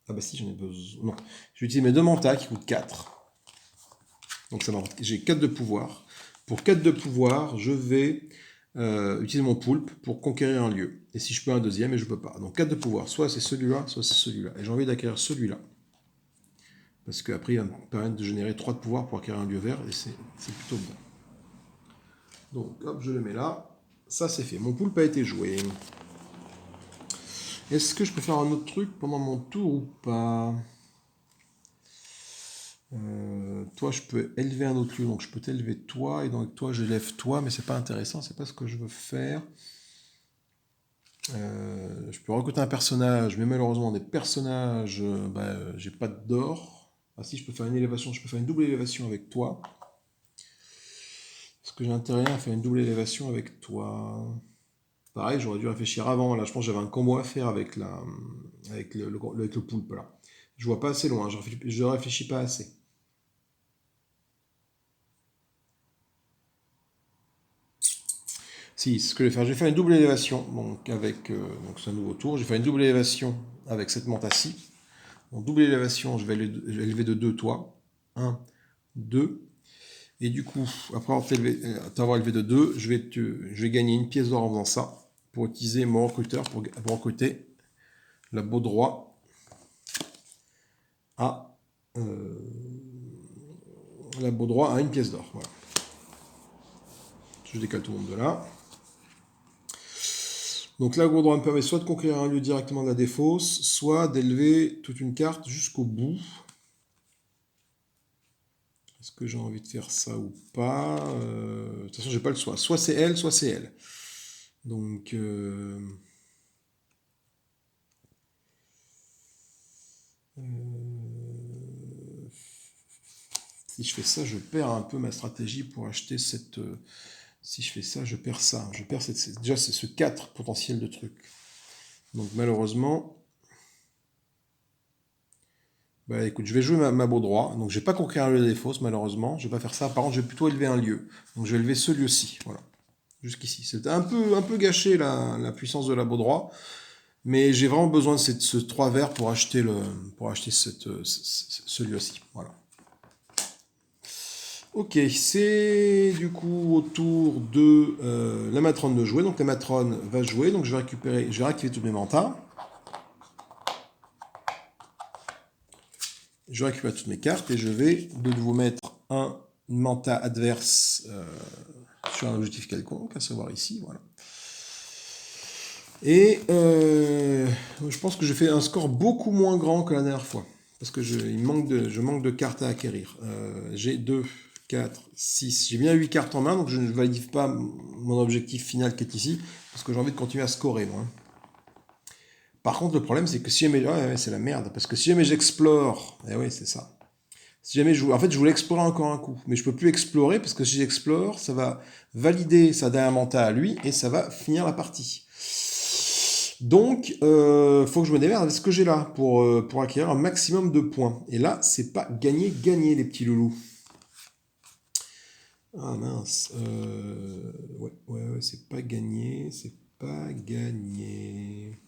Ah bah si, j'en ai besoin. Non, je vais utiliser mes 2 mantas qui coûtent 4. Donc ça m'apporte. J'ai 4 de pouvoir. Pour 4 de pouvoir, je vais utiliser mon poulpe pour conquérir un lieu. Et si je peux un deuxième, et je peux pas. Donc 4 de pouvoir, soit c'est celui-là, soit c'est celui-là. Et j'ai envie d'acquérir celui-là. Parce qu'après, il va me permettre de générer 3 de pouvoir pour acquérir un lieu vert, et c'est plutôt bien. Donc hop, je le mets là. Ça c'est fait. Mon poulpe a été joué. Est-ce que je peux faire un autre truc pendant mon tour ou pas? Toi, je peux élever un autre lieu, donc je peux t'élever toi, et donc toi, j'élève toi, mais c'est pas intéressant, c'est pas ce que je veux faire. Je peux recruter un personnage, mais malheureusement, des personnages, j'ai pas d'or. Ah si, je peux faire une élévation, je peux faire une double élévation avec toi. Est-ce que j'ai intérêt à faire une double élévation avec toi? Pareil, j'aurais dû réfléchir avant. Là, je pense que j'avais un combo à faire avec le poulpe, là. Je vois pas assez loin, je réfléchis pas assez. Si, ce que je vais faire une double élévation, donc donc c'est un nouveau tour, je vais faire une double élévation avec cette manta-ci. Donc double élévation, je vais élever de 2 toi. 1, 2. Et du coup, après t'avoir élevé de 2, je vais gagner une pièce d'or en faisant ça, pour utiliser mon recruteur pour recruter la Baudroie à une pièce d'or. Voilà. Je décale tout le monde de là. Donc là, Baudroie me permet soit de conquérir un lieu directement de la défausse, soit d'élever toute une carte jusqu'au bout. Est-ce que j'ai envie de faire ça ou pas? De toute façon, j'ai pas le choix. Soit c'est elle, soit c'est elle. Donc, si je fais ça, je perds un peu ma stratégie pour acheter cette. Si je fais ça, je perds ça. Je perds déjà c'est ce 4 potentiel de trucs. Donc malheureusement. Bah écoute, je vais jouer ma Baudroie. Donc je vais pas conquérir un lieu des fosses, malheureusement. Je vais pas faire ça. Par contre, je vais plutôt élever un lieu. Donc je vais élever ce lieu-ci. Voilà. Jusqu'ici. C'était un peu gâché la puissance de la Baudroie. Mais j'ai vraiment besoin de ce 3 verts pour acheter ce lieu-ci. Voilà. Ok, c'est du coup au tour de la matrone de jouer. Donc la matrone va jouer. Donc je vais réactiver tous mes mantas. Je récupère toutes mes cartes et je vais de nouveau mettre un manta adverse sur un objectif quelconque, à savoir ici. Voilà. Et je pense que je fais un score beaucoup moins grand que la dernière fois. Parce que je manque de cartes à acquérir. J'ai 2, 4, 6. J'ai bien 8 cartes en main, donc je ne valide pas mon objectif final qui est ici. Parce que j'ai envie de continuer à scorer, moi. Par contre, le problème, c'est que si jamais. Ouais, c'est la merde. Parce que si jamais j'explore. Eh oui, c'est ça. Si jamais en fait, je voulais explorer encore un coup. Mais je peux plus explorer parce que si j'explore, ça va valider sa dernière manta à lui et ça va finir la partie. Donc, faut que je me démerde avec ce que j'ai là pour acquérir un maximum de points. Et là, c'est pas gagné, les petits loulous. Ah mince. Ouais, c'est pas gagné, c'est pas gagné.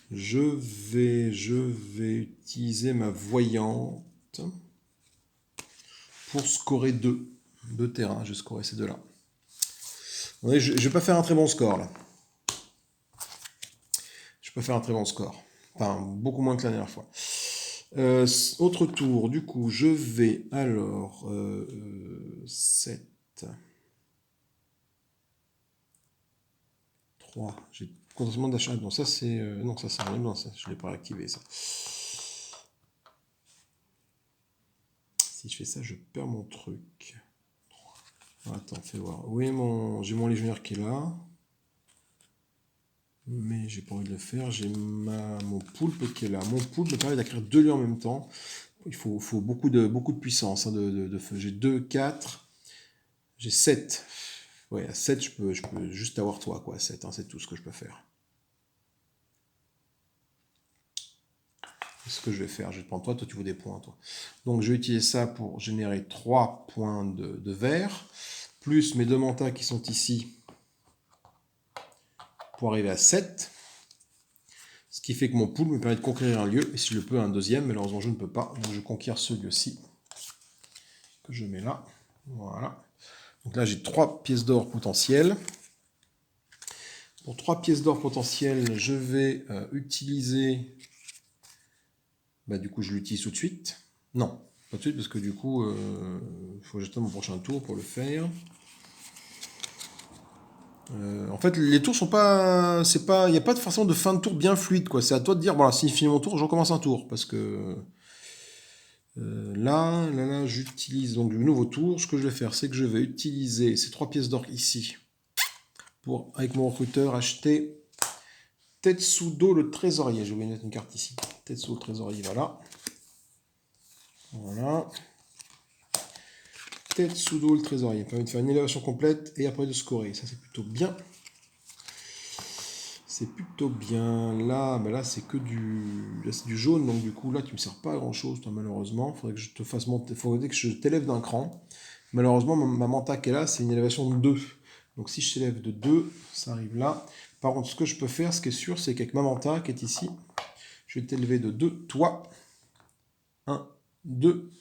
Je vais utiliser ma voyante. pour scorer 2 terrains. Je vais scorer ces deux-là. Je ne vais pas faire un très bon score, là. Je peux faire un très bon score. Enfin, beaucoup moins que la dernière fois. Autre tour, du coup, je vais alors 7, 3. J'ai potentiellement d'achat. Non, ça c'est. Non, ça c'est rien. Non, ça, je ne l'ai pas réactivé, ça. Si je fais ça, je perds mon truc. Attends, fais voir. Oui, j'ai mon légionnaire qui est là. Mais j'ai pas envie de le faire. J'ai mon poulpe qui est là. Mon poulpe me permet d'acquérir 2 lieux en même temps. Il faut beaucoup de puissance hein, de feu. J'ai 2, 4. J'ai 7. Ouais, à 7, je peux juste avoir toi, quoi. 7, hein, c'est tout ce que je peux faire. C'est ce que je vais faire. Je vais te prendre toi tu veux des points, toi. Donc, je vais utiliser ça pour générer 3 points de vert. Plus mes 2 mantas qui sont ici. Pour arriver à 7. Ce qui fait que mon pool me permet de conquérir un lieu. Et si je le peux, un deuxième. Mais malheureusement, je ne peux pas. Donc, je conquiers ce lieu-ci. Que je mets là. Voilà. Donc là, j'ai 3 pièces d'or potentielles. Pour 3 pièces d'or potentielles, je vais utiliser... Bah, du coup, je l'utilise tout de suite. Non, pas tout de suite, parce que du coup, il faut que j'attende mon prochain tour pour le faire. En fait, les tours sont pas... Il n'y a pas de façon de fin de tour bien fluide, quoi. C'est à toi de dire, voilà, si je finis mon tour, je recommence un tour. Parce que... là, j'utilise donc le nouveau tour. Ce que je vais faire, c'est que je vais utiliser ces 3 pièces d'or ici pour, avec mon recruteur, acheter Tetsudo le trésorier. Je vais mettre une carte ici. Tetsudo le trésorier, voilà. Voilà. Tetsudo le trésorier. Ça permet de faire une élévation complète et après de scorer. Ça, c'est plutôt bien. C'est plutôt bien. Là, ben là c'est que du jaune. Donc, du coup, là, tu ne me sers pas à grand-chose, toi, malheureusement. Il faudrait que je te fasse monter. Il faudrait que je t'élève d'un cran. Malheureusement, ma manta qui est là, c'est une élévation de 2. Donc, si je t'élève de 2, ça arrive là. Par contre, ce que je peux faire, ce qui est sûr, c'est qu'avec ma manta qui est ici, je vais t'élever de 2. Toi, 1, 2.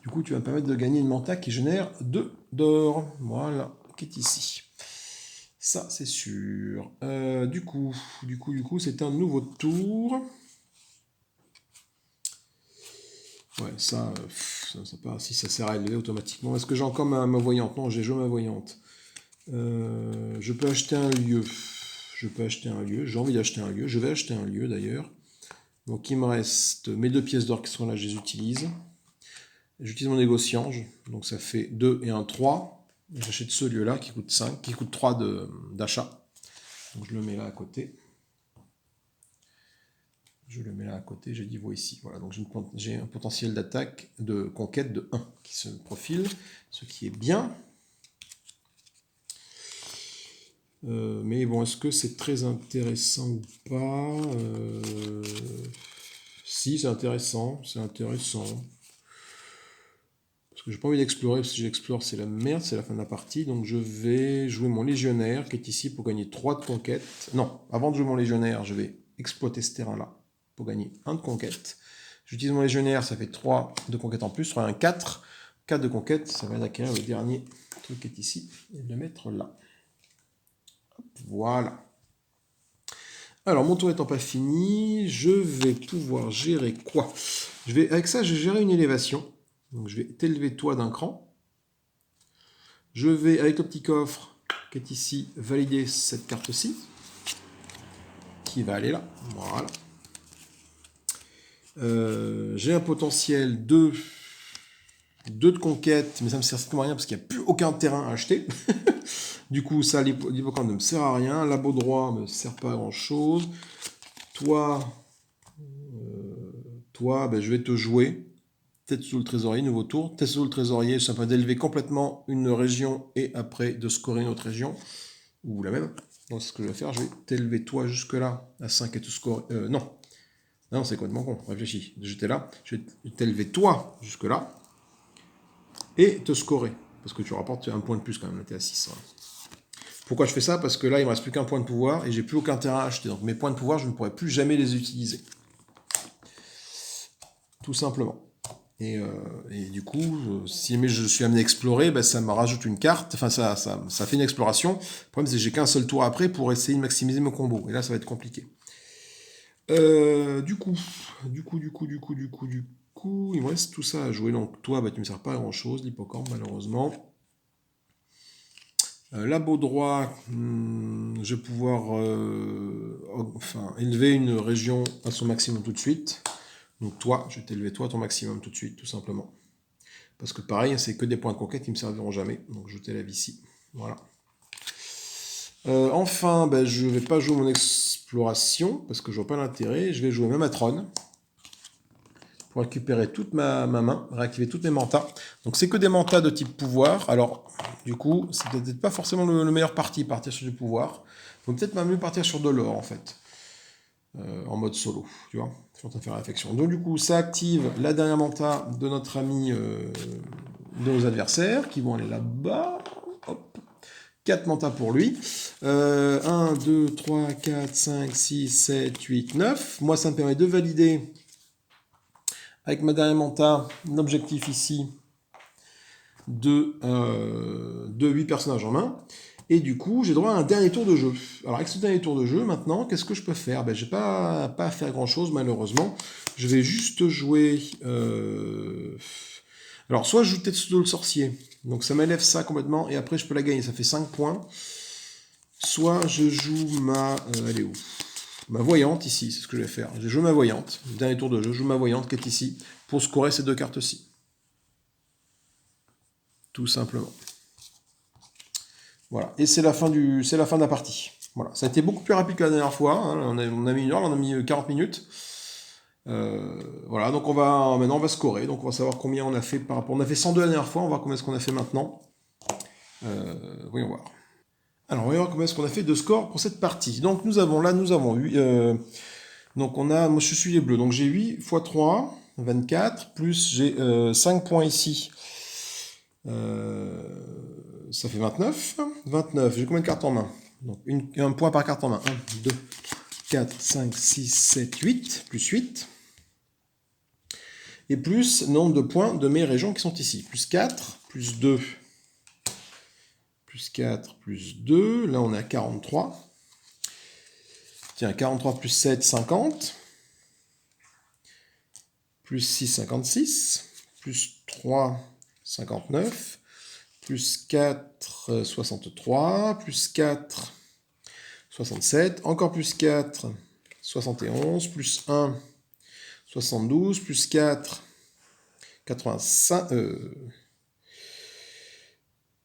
Du coup, tu vas me permettre de gagner une manta qui génère 2 d'or. Voilà, qui est ici. Ça, c'est sûr. Du coup, c'est un nouveau tour. Ouais, ça pas, si ça sert à élever automatiquement. Est-ce que j'ai encore ma voyante? Non, j'ai joué ma voyante. Je peux acheter un lieu. J'ai envie d'acheter un lieu. Je vais acheter un lieu, d'ailleurs. Donc, il me reste mes 2 pièces d'or qui sont là, je les utilise. J'utilise mon négociant, donc ça fait 2 et 1, 3. J'achète ce lieu-là qui coûte 5, qui coûte 3 d'achat. Donc je le mets là à côté. Je le mets là à côté, j'ai dit ici. Voilà, donc j'ai un potentiel d'attaque, de conquête de 1 qui se profile, ce qui est bien. Mais bon, est-ce que c'est très intéressant ou pas? Si, c'est intéressant, Parce que j'ai pas envie d'explorer, parce que si j'explore, c'est la merde, c'est la fin de la partie. Donc je vais jouer mon légionnaire, qui est ici pour gagner 3 de conquête. Non, avant de jouer mon légionnaire, je vais exploiter ce terrain-là pour gagner 1 de conquête. J'utilise mon légionnaire, ça fait 3 de conquête en plus, ça fera un 4. 4 de conquête, ça va d'acquérir le dernier truc qui est ici, et de le mettre là. Hop, voilà. Alors, mon tour étant pas fini, je vais pouvoir gérer quoi? Avec ça, je vais gérer une élévation. Donc, je vais t'élever toi d'un cran. Je vais, avec le petit coffre qui est ici, valider cette carte-ci, qui va aller là. Voilà. J'ai un potentiel de 2 de conquête, mais ça me sert strictement à rien parce qu'il n'y a plus aucun terrain à acheter. Du coup, ça, l'hippocampe ne me sert à rien. Labo droit ne me sert pas à grand-chose. Toi, ben, je vais te jouer. Tetsudo le trésorier, nouveau tour. Tetsudo le trésorier, ça permet d'élever complètement une région et après de scorer une autre région. Ou la même. Donc, c'est ce que je vais faire. Je vais t'élever toi jusque-là à 5 et te scorer. Non. Non, c'est complètement con. Réfléchis. J'étais là. Je vais t'élever toi jusque-là. Et te scorer. Parce que tu rapportes un point de plus quand même. Là, t'es à 6. Voilà. Pourquoi je fais ça? Parce que là, il ne me reste plus qu'un point de pouvoir et j'ai plus aucun terrain à acheter. Donc mes points de pouvoir, je ne pourrai plus jamais les utiliser. Tout simplement. Et du coup, si jamais je suis amené à explorer, ben, ça me rajoute une carte, enfin ça fait une exploration. Le problème c'est que j'ai qu'un seul tour après pour essayer de maximiser mon combo. Et là ça va être compliqué. Du coup, il me reste tout ça à jouer. Donc toi, bah, tu ne me sers pas à grand chose, l'hippocampe malheureusement. Labo droit, je vais pouvoir élever une région à son maximum tout de suite. Donc toi, je vais t'élever toi à ton maximum tout de suite, tout simplement. Parce que pareil, c'est que des points de conquête qui me serviront jamais. Donc je t'élève ici. Voilà. Enfin, ben, je ne vais pas jouer mon exploration, parce que je vois pas l'intérêt. Je vais jouer ma matrone pour récupérer toute ma main, réactiver toutes mes mantas. Donc c'est que des mantas de type pouvoir. Alors, du coup, c'est peut-être pas forcément le meilleur parti, partir sur du pouvoir. Il faut peut-être même mieux partir sur de l'or, en fait. En mode solo, tu vois. Je suis en train de faire la réflexion. Donc du coup, ça active la dernière manta de notre ami, de nos adversaires, qui vont aller là-bas. Hop. 4 mantas pour lui. 1, 2, 3, 4, 5, 6, 7, 8, 9. Moi, ça me permet de valider avec ma dernière manta l'objectif ici de 8 personnages en main. Et du coup, j'ai droit à un dernier tour de jeu. Alors, avec ce dernier tour de jeu, maintenant, qu'est-ce que je peux faire? Ben, je n'ai pas à faire grand-chose, malheureusement. Je vais juste jouer... Alors, soit je joue Tetsudo le sorcier. Donc, ça m'élève ça complètement. Et après, je peux la gagner. Ça fait 5 points. Soit je joue ma... elle est où? Ma voyante, ici. C'est ce que je vais faire. Je joue ma voyante. Dernier tour de jeu. Je joue ma voyante qui est ici. Pour scorer ces 2 cartes-ci. Tout simplement. Voilà, et c'est la fin de la partie. Voilà, ça a été beaucoup plus rapide que la dernière fois. Hein. On a mis une heure, on a mis 40 minutes. Voilà, donc maintenant on va scorer. Donc on va savoir combien on a fait par rapport. On a fait 102 la dernière fois. On va voir combien est-ce qu'on a fait maintenant. Voyons voir. Alors on va voir combien est-ce qu'on a fait de score pour cette partie. Donc nous avons 8. Donc moi je suis les bleus. Donc j'ai 8 x 3, 24, plus j'ai 5 points ici. Ça fait 29. 29, j'ai combien de cartes en main? Donc un point par carte en main. 1, 2, 4, 5, 6, 7, 8, plus 8. Et plus nombre de points de mes régions qui sont ici. Plus 4, plus 2. Plus 4, plus 2. Là, on est à 43. Tiens, 43 plus 7, 50. Plus 6, 56. Plus 3, 59. Plus 4, 63. Plus 4, 67. Encore plus 4, 71. Plus 1, 72. Plus 4, 85.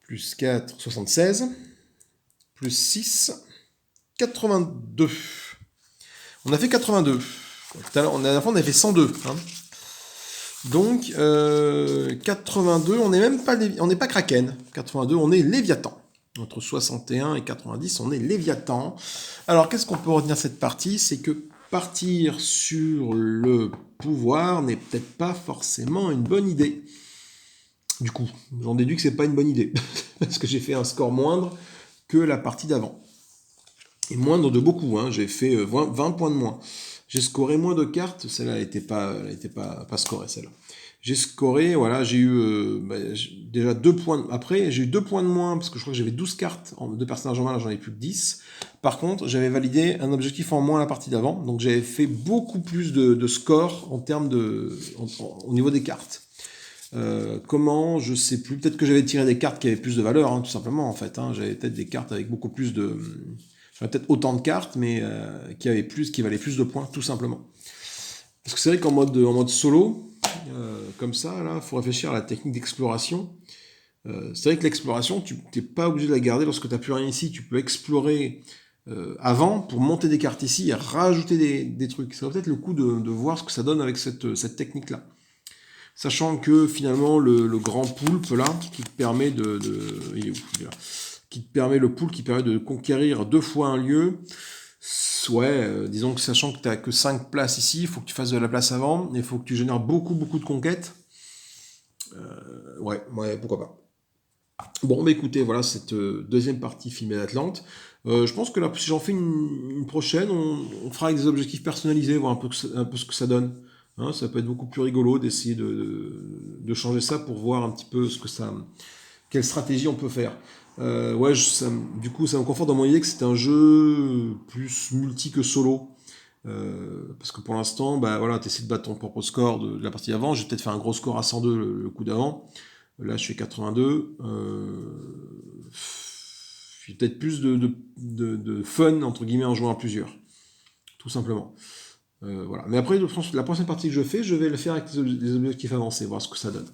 Plus 4, 76. Plus 6, 82. On a fait 82. La dernière fois, on a fait 102. Hein. Donc, 82, on n'est pas Kraken. 82, on est Léviathan. Entre 61 et 90, on est Léviathan. Alors, qu'est-ce qu'on peut retenir de cette partie? C'est que partir sur le pouvoir n'est peut-être pas forcément une bonne idée. Du coup, j'en déduis que c'est pas une bonne idée. Parce que j'ai fait un score moindre que la partie d'avant. Et moindre de beaucoup, hein. J'ai fait 20 points de moins. J'ai scoré moins de cartes, celle-là, elle n'était pas scorée, celle-là. J'ai scoré, voilà, j'ai eu déjà 2 points. Après, j'ai eu 2 points de moins, parce que je crois que j'avais 12 cartes de personnages en main, là j'en ai plus que 10. Par contre, j'avais validé un objectif en moins la partie d'avant, donc j'avais fait beaucoup plus de score en termes au niveau des cartes. Comment, je sais plus, peut-être que j'avais tiré des cartes qui avaient plus de valeur, hein, tout simplement, en fait. Hein. J'avais peut-être des cartes avec beaucoup plus de... J'avais peut-être autant de cartes, mais qui valaient plus de points, tout simplement. Parce que c'est vrai qu'en mode solo, comme ça, là, il faut réfléchir à la technique d'exploration. C'est vrai que l'exploration, tu n'es pas obligé de la garder lorsque tu n'as plus rien ici. Tu peux explorer avant pour monter des cartes ici et rajouter des trucs. Ça va peut-être le coup de voir ce que ça donne avec cette technique-là. Sachant que finalement, le grand poulpe, là, qui te permet il est où, il est là, le poulpe qui permet de conquérir 2 fois un lieu. Ouais, disons que sachant que tu n'as que 5 places ici, il faut que tu fasses de la place avant, et il faut que tu génères beaucoup de conquêtes. Ouais, pourquoi pas. Bon, bah écoutez, voilà cette deuxième partie filmée d'Atlante. Je pense que là, si j'en fais une prochaine, on fera avec des objectifs personnalisés, voir un peu ce que ça donne. Hein, ça peut être beaucoup plus rigolo d'essayer de changer ça pour voir un petit peu quelle stratégie on peut faire. Ouais, du coup, ça me conforte dans mon idée que c'est un jeu plus multi que solo. Parce que pour l'instant, bah voilà, tu essaies de battre ton propre score de la partie d'avant. J'ai peut-être fait un gros score à 102 le coup d'avant. Là, je fais 82. J'ai peut-être plus de fun, entre guillemets, en jouant à plusieurs. Tout simplement. Voilà. Mais après, la prochaine partie que je fais, je vais le faire avec les objectifs avancés, voir ce que ça donne.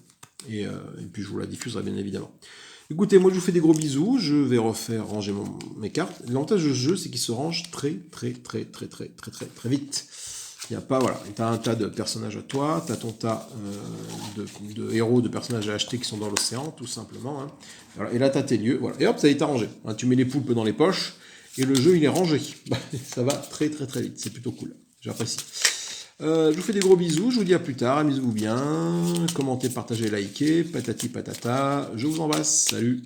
Et puis je vous la diffuserai bien évidemment. Écoutez, moi je vous fais des gros bisous, je vais refaire ranger mes cartes. L'avantage de ce jeu, c'est qu'il se range très vite. Il n'y a pas, voilà, tu as un tas de personnages à toi, tu as ton tas de héros, de personnages à acheter qui sont dans l'océan, tout simplement. Hein. Voilà. Et là, tu as tes lieux, voilà. Et hop, ça y est arrangé. Hein, tu mets les poulpes dans les poches, et le jeu, il est rangé. Ça va très vite, c'est plutôt cool. J'apprécie. Je vous fais des gros bisous, je vous dis à plus tard, amusez-vous bien, commentez, partagez, likez, patati patata, je vous embrasse, salut.